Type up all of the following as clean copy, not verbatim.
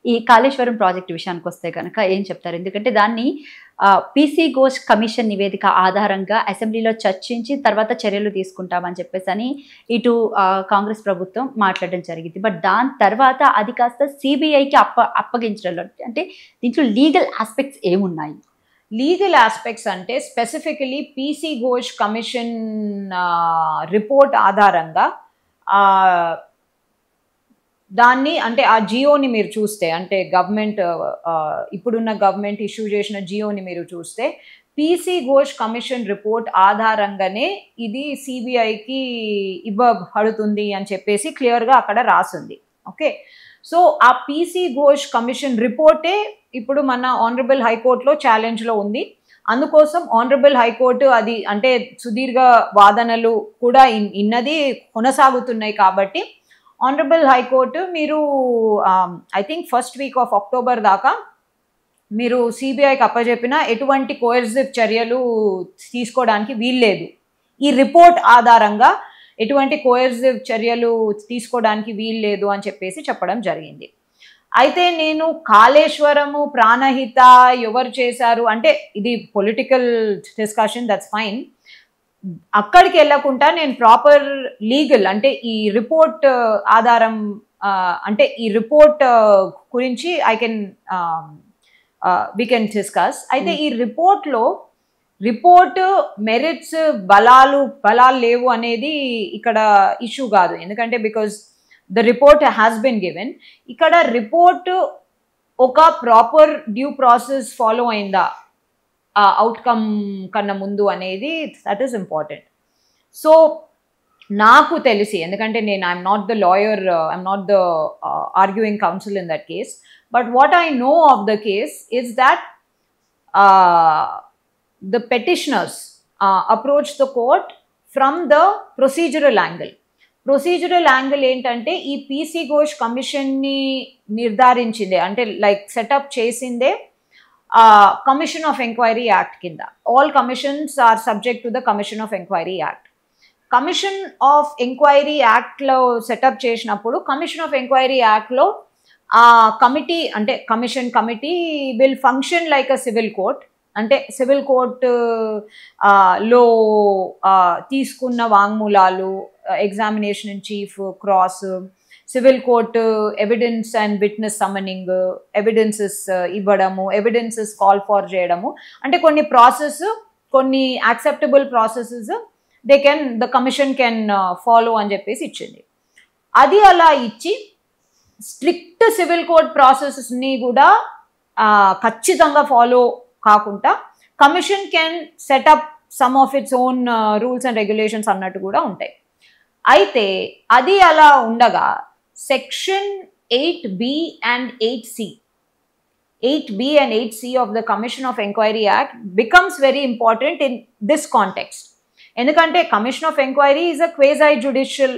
ఈ కాళేశ్వరం ప్రాజెక్టు విషయానికి వస్తే కనుక ఏం చెప్తారు? ఎందుకంటే దాన్ని పీసీ ఘోష్ కమిషన్ నివేదిక ఆధారంగా అసెంబ్లీలో చర్చించి తర్వాత చర్యలు తీసుకుంటామని చెప్పేసి ఇటు కాంగ్రెస్ ప్రభుత్వం మాట్లాడడం జరిగింది. బట్ దాని తర్వాత అది కాస్త సిబిఐకి అప్పగించడంలో అంటే దీంట్లో లీగల్ ఆస్పెక్ట్స్ ఏమున్నాయి? లీగల్ ఆస్పెక్ట్స్ అంటే specifically PC Ghosh commission report ఆధారంగా దాన్ని అంటే ఆ జియోని మీరు చూస్తే అంటే గవర్నమెంట్ ఇప్పుడున్న గవర్నమెంట్ ఇష్యూ చేసిన జియోని మీరు చూస్తే పీసీ ఘోష్ కమిషన్ రిపోర్ట్ ఆధారంగానే ఇది సిబిఐకి ఇవ్వబడుతుంది అని చెప్పేసి క్లియర్గా అక్కడ రాసింది. ఓకే, సో ఆ పీసీ ఘోష్ కమిషన్ రిపోర్టే ఇప్పుడు మన ఆనరబుల్ హైకోర్టులో ఛాలెంజ్లో ఉంది. అందుకోసం ఆనరబుల్ హైకోర్టు అది అంటే సుదీర్ఘ వాదనలు కూడా ఇన్నది కొనసాగుతున్నాయి కాబట్టి ఆనరబుల్ హైకోర్టు మీరు I think first week off October దాకా మీరు సిబిఐకి అప్పచెప్పిన ఎటువంటి కోయర్సివ్ చర్యలు తీసుకోవడానికి వీల్లేదు. ఈ రిపోర్ట్ ఆధారంగా ఎటువంటి కోయర్సివ్ చర్యలు తీసుకోవడానికి వీల్లేదు అని చెప్పేసి చెప్పడం జరిగింది. అయితే నేను కాళేశ్వరము ప్రాణహిత ఎవరు చేశారు అంటే ఇది పొలిటికల్ డిస్కషన్, దట్స్ ఫైన్. అక్కడికి వెళ్ళకుండా నేను ప్రాపర్ లీగల్ అంటే ఈ రిపోర్ట్ ఆధారం అంటే ఈ రిపోర్ట్ గురించి వీ కెన్ డిస్కస్. అయితే ఈ రిపోర్ట్ మెరిట్స్ బలాలు లేవు అనేది ఇక్కడ ఇష్యూ కాదు. ఎందుకంటే because the report has been given. ఇక్కడ రిపోర్ట్ ఒక ప్రాపర్ డ్యూ ప్రాసెస్ ఫాలో అయిందా అవుట్కమ్ కన్నా ముందు అనేది దట్ ఈస్ ఇంపార్టెంట్. సో నాకు తెలిసి ఎందుకంటే నేను I'm not the lawyer, I'm not the arguing council in that case, but what I know of the case is that the petitioners approached the court from the procedural angle. Procedural angle ఏంటంటే ఈ PC Ghosh కమిషన్ని నిర్ధారించిందే అంటే like setup చేసిందే commission of enquiry act కింద. All commissions are subject to the commission of enquiry act. Commission of enquiry యాక్ట్లో setup చేసినప్పుడు commission of enquiry యాక్ట్లో ఆ కమిటీ అంటే commission committee will function like a civil court. అంటే civil court లో తీసుకున్న వాంగ్మూలాలు, examination in chief, cross, civil court evidence and witness summoning, evidences ఇవ్వడము, ఎవిడెన్సెస్ కాల్ ఫార్ చేయడము, అంటే కొన్ని ప్రాసెస్ కొన్ని acceptable processes the commission can follow అని చెప్పేసి ఇచ్చింది. అది అలా ఇచ్చి స్ట్రిక్ట్ సివిల్ కోర్ట్ ప్రాసెసెస్ని కూడా ఖచ్చితంగా ఫాలో కాకుండా commission can setup some of its own rules and regulations అన్నట్టు కూడా ఉంటాయి. అయితే అది అలా ఉండగా section 8B and 8C of the Commission of Inquiry Act becomes very important in this context. ఎందుకంటే commission of enquiry is a quasi judicial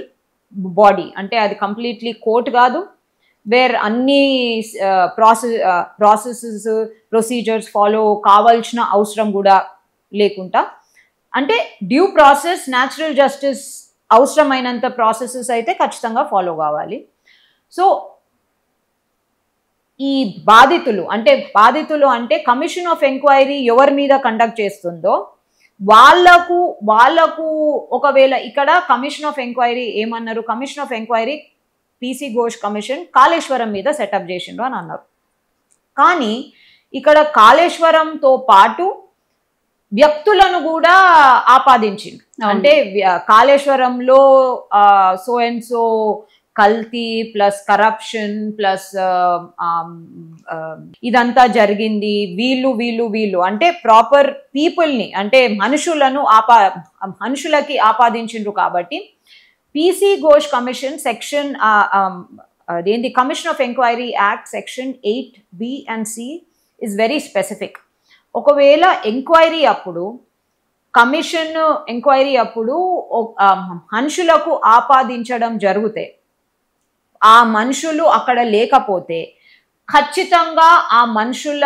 body. అంటే అది కంప్లీట్లీ కోర్ట్ కాదు, వేర్ అన్ని ప్రాసెసెస్ ప్రొసీజర్స్ ఫాలో కావాల్సిన అవసరం కూడా లేకుండా అంటే డ్యూ ప్రాసెస్, న్యాచురల్ జస్టిస్ అవసరమైనంత ప్రాసెసెస్ అయితే ఖచ్చితంగా ఫాలో కావాలి. సో ఈ బాధితులు అంటే కమిషన్ ఆఫ్ ఎంక్వైరీ ఎవరి మీద కండక్ట్ చేస్తుందో వాళ్ళకు ఒకవేళ ఇక్కడ కమిషన్ ఆఫ్ ఎంక్వైరీ ఏమన్నారు, commission of enquiry PC Ghosh commission Kaleshwaram మీద సెటప్ చేసిండ్రు అని అన్నారు. కానీ ఇక్కడ కాళేశ్వరంతో పాటు వ్యక్తులను కూడా ఆపాదించిండ్రు. అంటే కాళేశ్వరంలో సో అండ్ సో కల్తీ ప్లస్ కరప్షన్ ప్లస్ ఇదంతా జరిగింది, వీళ్ళు అంటే ప్రాపర్ పీపుల్ని అంటే మనుషులకి ఆపాదించిండ్రు. కాబట్టి పీసీ ఘోష్ కమిషన్ సెక్షన్ అదేంటి commission of enquiry act section 8B and C is very specific. ఒకవేళ కమిషన్ ఎంక్వైరీ అప్పుడు మనుషులకు ఆపాదించడం జరిగితే ఆ మనుషులు అక్కడ లేకపోతే ఖచ్చితంగా ఆ మనుషుల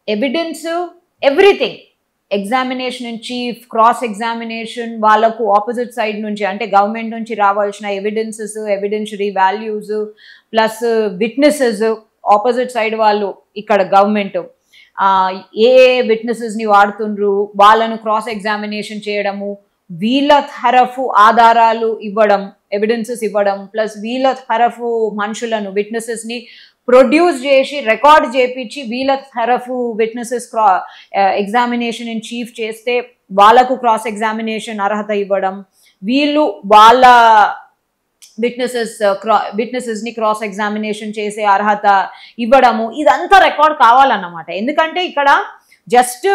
evidence examination in chief, cross examination, వాళ్ళకు ఆపోజిట్ సైడ్ నుంచి అంటే గవర్నమెంట్ నుంచి రావాల్సిన evidences, evidentiary values plus witnesses, opposite side వాళ్ళు ఇక్కడ గవర్నమెంట్ ఏ విట్నెసెస్ని వాడుతుండ్రు వాళ్ళను క్రాస్ ఎగ్జామినేషన్ చేయడము, వీళ్ళ తరఫు ఆధారాలు ఇవ్వడం, ఎవిడెన్సెస్ ఇవ్వడం, ప్లస్ వీళ్ళ తరఫు మనుషులను విట్నెసెస్ని ప్రొడ్యూస్ చేసి రికార్డ్ చేపించి వీళ్ళ తరఫు విట్నెసెస్ ఎగ్జామినేషన్ ఇన్ చీఫ్ చేస్తే వాళ్ళకు క్రాస్ ఎగ్జామినేషన్ అర్హత ఇవ్వడం, వీళ్ళు వాళ్ళ విట్నెసెస్ని క్రాస్ ఎగ్జామినేషన్ చేసే అర్హత ఇవ్వడము, ఇదంతా రికార్డ్ కావాలన్నమాట. ఎందుకంటే ఇక్కడ జస్ట్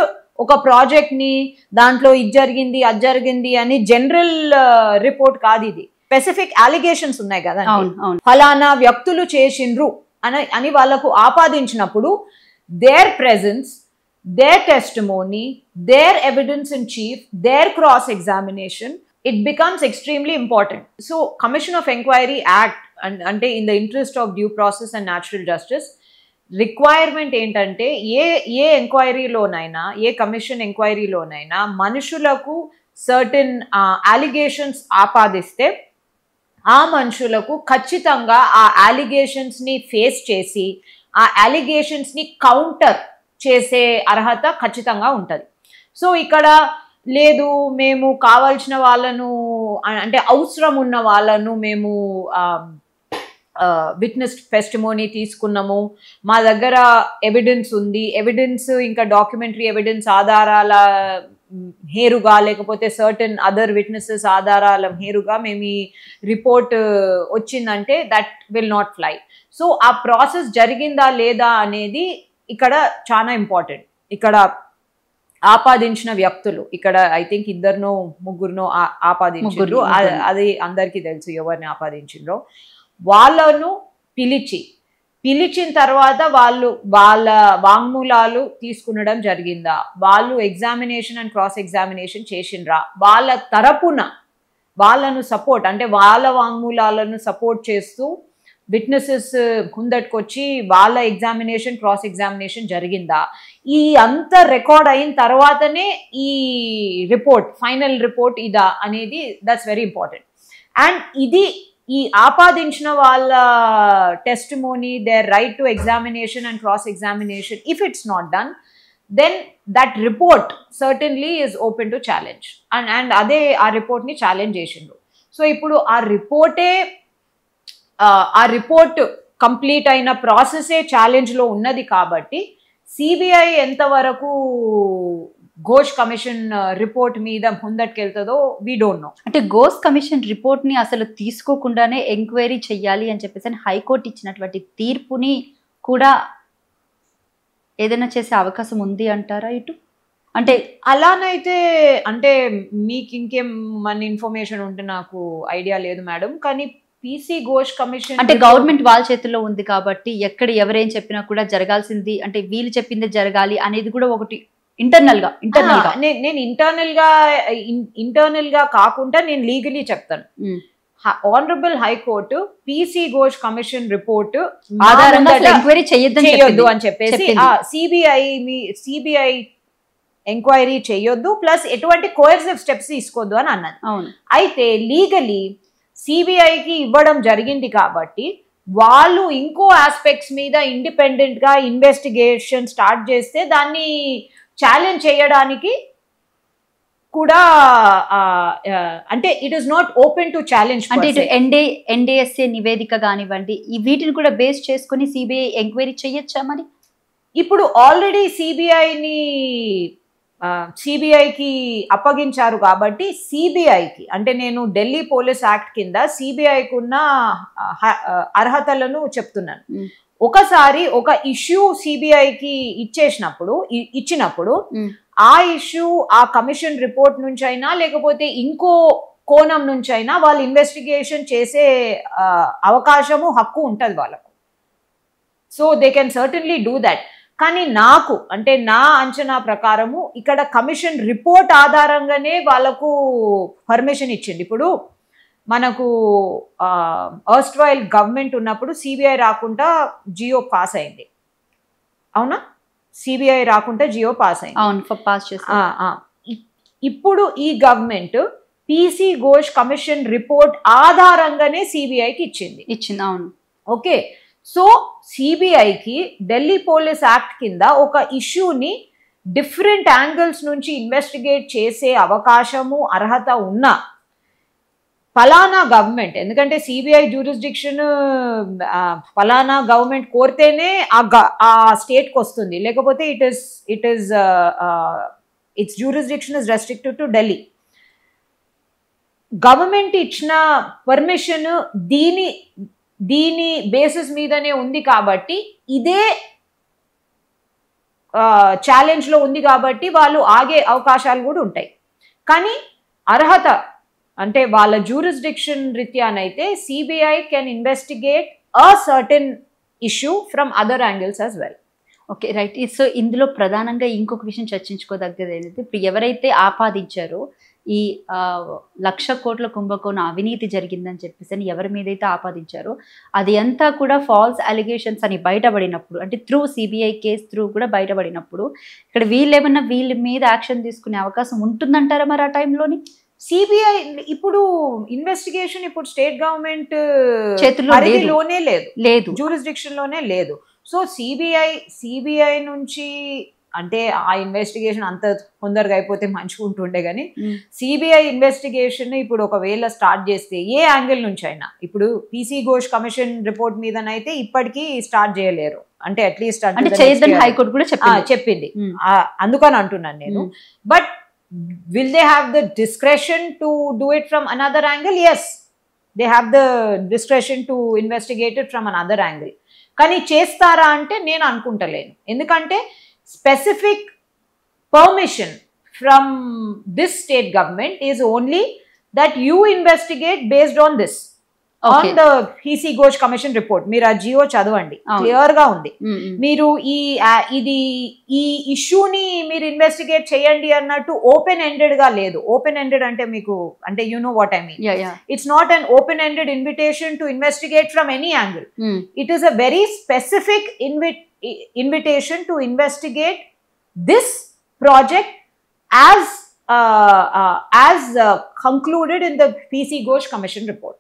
ఒక ప్రాజెక్ట్ని దాంట్లో ఇది జరిగింది అది జరిగింది అని జనరల్ రిపోర్ట్ కాదు, ఇది స్పెసిఫిక్ అలిగేషన్స్ ఉన్నాయి కదా, ఫలానా వ్యక్తులు చేసిండ్రు అని వాళ్ళకు ఆపాదించినప్పుడు their presence, their testimony, their evidence in chief, their cross examination, it becomes extremely important. So Commission of Inquiry Act ante in the interest of due process and natural justice requirement ఏంటంటే ఏ enquiry లోనైనా, ఏ commission enquiry లోనైనా మనుషులకు certain allegations ఆపాదిస్తే ఆ మనుషులకు ఖచ్చితంగా ఆ అలిగేషన్స్ని face చేసి ఆ అలిగేషన్స్ని కౌంటర్ చేసే అర్హత ఖచ్చితంగా ఉంటుంది. సో ఇక్కడ లేదు మేము కావాల్సిన వాళ్ళను అంటే అవసరం ఉన్న వాళ్ళను మేము విట్నెస్ టెస్టిమోనీ తీసుకున్నాము, మా దగ్గర ఎవిడెన్స్ ఉంది, ఎవిడెన్స్ ఇంకా డాక్యుమెంటరీ ఎవిడెన్స్ ఆధారాల హేరుగా లేకపోతే సర్టెన్ అదర్ విట్నెసెస్ ఆధారాల హేరుగా మేము ఈ రిపోర్ట్ వచ్చిందంటే that will not fly. So ఆ ప్రాసెస్ జరిగిందా లేదా అనేది ఇక్కడ చాలా ఇంపార్టెంట్. ఇక్కడ ఆపాదించిన వ్యక్తులు, ఇక్కడ ఐ థింక్ ఇద్దరునో ముగ్గురునో ఆపాదించారు, అది అందరికీ తెలుసు ఎవరిని ఆపాదించిండ్రో. వాళ్ళను పిలిచిన తర్వాత వాళ్ళ వాంగ్మూలాలు తీసుకునడం జరిగిందా, వాళ్ళు ఎగ్జామినేషన్ అండ్ క్రాస్ ఎగ్జామినేషన్ చేసిండ్రా, వాళ్ళ తరపున వాళ్ళను సపోర్ట్ అంటే వాళ్ళ వాంగ్మూలాలను సపోర్ట్ చేస్తూ విట్నెసెస్ ముందట్టుకొచ్చి వాళ్ళ ఎగ్జామినేషన్ క్రాస్ ఎగ్జామినేషన్ జరిగిందా, ఈ అంత రికార్డ్ అయిన తర్వాతనే ఈ రిపోర్ట్ ఫైనల్ రిపోర్ట్ ఇదా అనేది దట్స్ వెరీ ఇంపార్టెంట్. అండ్ ఇది ఈ ఆపాదించిన వాళ్ళ testimony, their right to examination and cross examination, if it's not done then that report certainly is open to challenge. And అదే ఆ రిపోర్ట్ని ఛాలెంజ్ చేసిండ్రు. సో ఇప్పుడు ఆ రిపోర్ట్ కంప్లీట్ అయిన ప్రాసెసే ఛాలెంజ్లో ఉన్నది కాబట్టి సిబిఐ ఎంతవరకు ఘోష్ కమిషన్ రిపోర్ట్ మీద ముందట్టుకెళ్తుందో వీ డోంట్ నో. అంటే ఘోష్ కమిషన్ రిపోర్ట్ని అసలు తీసుకోకుండానే ఎంక్వైరీ చెయ్యాలి అని చెప్పేసి హైకోర్టు ఇచ్చినటువంటి తీర్పుని కూడా ఏదైనా చేసే అవకాశం ఉంది అంటారా ఇటు? అంటే అలానైతే అంటే మీకు ఇంకేం మన ఇన్ఫర్మేషన్ ఉంటే నాకు ఐడియా లేదు మేడం. కానీ పీసీ ఘోష్ కమిషన్ అంటే గవర్నమెంట్ వాళ్ళ చేతుల్లో ఉంది కాబట్టి ఎక్కడ ఎవరేం చెప్పినా కూడా జరగాల్సింది అంటే వీళ్ళు చెప్పిందే జరగాలి అనేది కూడా ఒకటి ఇంటర్నల్ గా నేను ఇంటర్నల్ గా కాకుండా నేను లీగలీ చెప్తాను. Honourable high court PC Ghosh commission report ఆధారంగా ఎంక్వైరీ చేయొద్దు అని చెప్పేసి సిబిఐ ఎంక్వైరీ చేయొద్దు, ప్లస్ ఎటువంటి కోయర్సివ్ స్టెప్స్ తీసుకోవద్దు అని అన్నది. అయితే లీగలీ సిబిఐకి ఇవ్వడం జరిగింది కాబట్టి వాళ్ళు ఇంకో ఆస్పెక్ట్స్ మీద ఇండిపెండెంట్ గా ఇన్వెస్టిగేషన్ స్టార్ట్ చేస్తే దాన్ని ఛాలెంజ్ చేయడానికి కూడా అంటే it is not open to challenge. అంటే ఇటు ఎన్డీఎస్ఏ నివేదిక కానివ్వండి వీటిని కూడా బేస్ చేసుకుని సిబిఐ ఎంక్వైరీ చేయొచ్చా? మరి ఇప్పుడు ఆల్రెడీ సిబిఐకి అప్పగించారు కాబట్టి సిబిఐకి అంటే నేను ఢిల్లీ పోలీస్ యాక్ట్ కింద సిబిఐకి ఉన్న అర్హతలను చెప్తున్నాను. ఒకసారి ఒక ఇష్యూ సిబిఐకి ఇచ్చినప్పుడు ఆ ఇష్యూ ఆ కమిషన్ రిపోర్ట్ నుంచి అయినా లేకపోతే ఇంకో కోణం నుంచి అయినా వాళ్ళు ఇన్వెస్టిగేషన్ చేసే అవకాశము హక్కు ఉంటుంది వాళ్ళకు. So they can certainly do that. కానీ నాకు అంటే నా అంచనా ప్రకారము ఇక్కడ కమిషన్ రిపోర్ట్ ఆధారంగానే వాళ్ళకు పర్మిషన్ ఇచ్చింది. ఇప్పుడు మనకు గవర్నమెంట్ ఉన్నప్పుడు సిబిఐ రాకుండా జియో పాస్ అయింది, అవునా? సిబిఐ రాకుండా జియో పాస్ అయింది. అవును, పాస్ చేశారు. ఇప్పుడు ఈ government PC Ghosh commission report ఆధారంగానే సిబిఐకి ఇచ్చింది. అవును. ఓకే, సో సిబిఐకి ఢిల్లీ పోలీస్ యాక్ట్ కింద ఒక ఇష్యూని డిఫరెంట్ యాంగిల్స్ నుంచి ఇన్వెస్టిగేట్ చేసే అవకాశము అర్హత ఉన్న ఫలానా గవర్నమెంట్, ఎందుకంటే సిబిఐ జ్యూరిస్డిక్షన్ ఫలానా గవర్నమెంట్ కోరితేనే ఆ స్టేట్కి వస్తుంది, లేకపోతే it's jurisdiction is restricted to Delhi. Government ఇచ్చిన పర్మిషన్ దీని బేసిస్ మీదనే ఉంది కాబట్టి, ఇదే ఛాలెంజ్లో ఉంది కాబట్టి వాళ్ళు ఆగే అవకాశాలు కూడా ఉంటాయి. కానీ అర్హత అంటే వాళ్ళ జ్యూరిస్డిక్షన్ రీత్యానైతే CBI can investigate a certain issue from other angles as well. Okay, right. So ఇందులో ప్రధానంగా ఇంకొక విషయం చర్చించుకోదగ్గది ఏంటంటే, ఇప్పుడు ఎవరైతే ఆపాదించారో ఈ 1,00,000 కోట్ల కుంభకోణం అవినీతి జరిగిందని చెప్పేసి అని ఎవరి మీదైతే ఆపాదించారో అది అంతా కూడా ఫాల్స్ అలిగేషన్స్ అని బయటపడినప్పుడు, అంటే త్రూ సిబిఐ కేసు త్రూ కూడా బయటపడినప్పుడు ఇక్కడ వీళ్ళ మీద యాక్షన్ తీసుకునే అవకాశం ఉంటుందంటారా మరి ఆ టైంలోని? సిబిఐ ఇప్పుడు ఇన్వెస్టిగేషన్ ఇప్పుడు స్టేట్ గవర్నమెంట్ చేతుల్లోనే లేదు, జ్యూరిస్డిక్షన్ లోనే లేదు. సో సిబిఐ నుంచి అంటే ఆ ఇన్వెస్టిగేషన్ అంత తొందరగా అయిపోతే మంచిగా ఉంటుండే, కానీ సిబిఐ ఇన్వెస్టిగేషన్ ఇప్పుడు ఒకవేళ స్టార్ట్ చేస్తే ఏ యాంగిల్ నుంచి అయినా, ఇప్పుడు పీసీ ఘోష్ కమిషన్ రిపోర్ట్ మీదనైతే ఇప్పటికీ స్టార్ట్ చేయలేరు, అంటే అట్లీస్ట్ హైకోర్టు కూడా చెప్పింది, అందుకని అంటున్నాను నేను. But will they have the discretion to do it from another angle? Yes, they have the discretion to investigate it from another angle. కానీ చేస్తారా అంటే నేను అనుకుంటలేను, ఎందుకంటే specific permission from this state government is only that you investigate based on this on the PC Ghosh commission report. మీరు ఆ జియో చదవండి, clear గా ఉంది. మీరు ఈ ఇష్యూని మీరు ఇన్వెస్టిగేట్ చేయండి అన్నట్టు ఓపెన్ ఎండెడ్ గా లేదు. ఓపెన్ ఎండెడ్ అంటే మీకు అంటే you know what I mean. It's not an open ended invitation to investigate from any angle. It is a very specific invitation to investigate this project as concluded in the PC Ghosh Commission report.